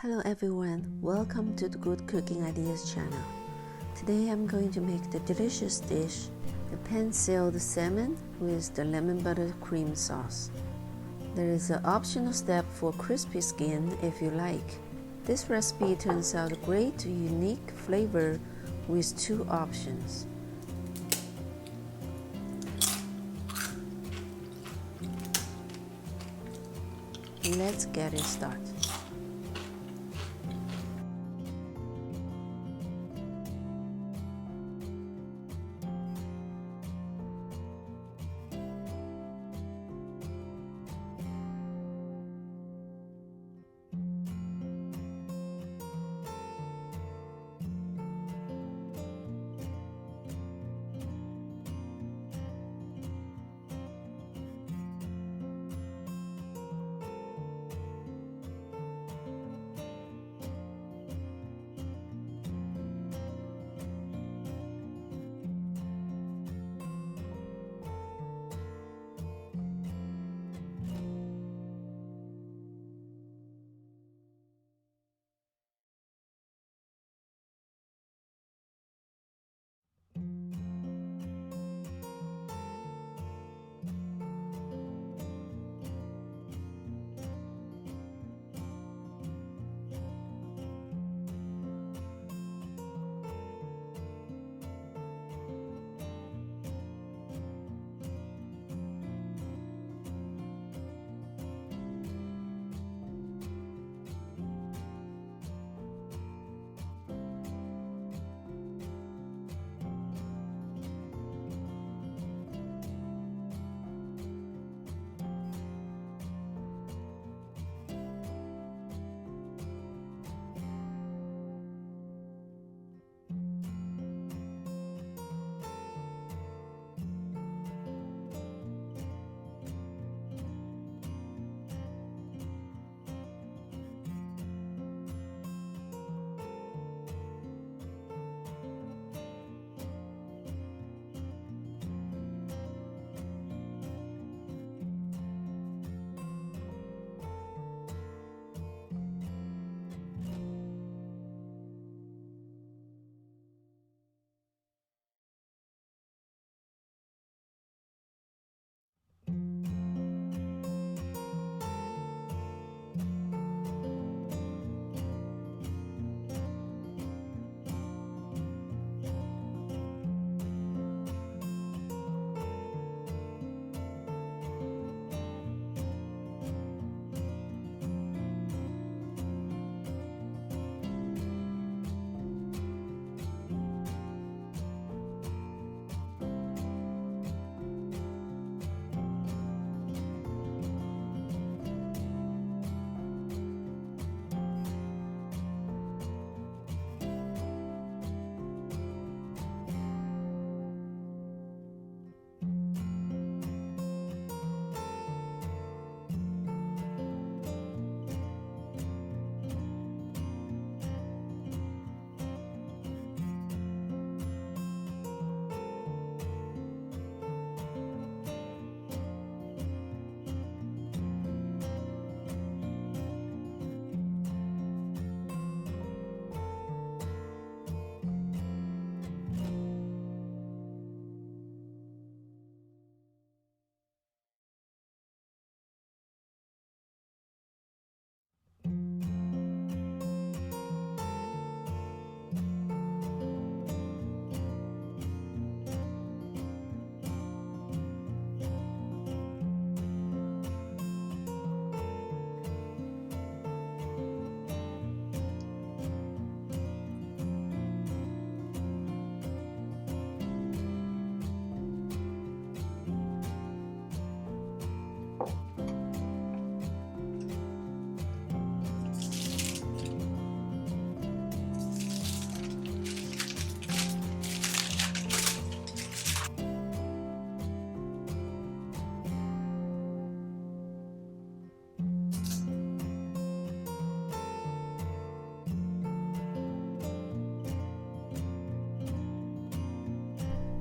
Hello everyone, welcome to the Good Cooking Ideas channel. Today I'm going to make the delicious dish, the pan-seared salmon with the lemon butter cream sauce. There is an optional step for crispy skin if you like. This recipe turns out great unique flavor with two options. Let's get it started.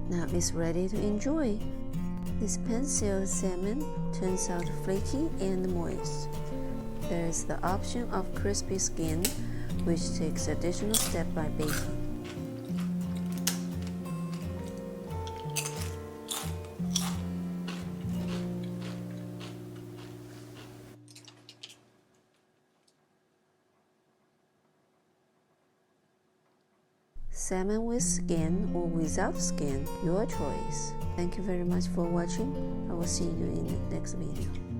Now it's ready to enjoy. This pan-seared salmon turns out flaky and moist. There is the option of crispy skin, which takes additional step by baking. Salmon with skin or without skin, your choice. Thank you very much for watching. I will see you in the next video.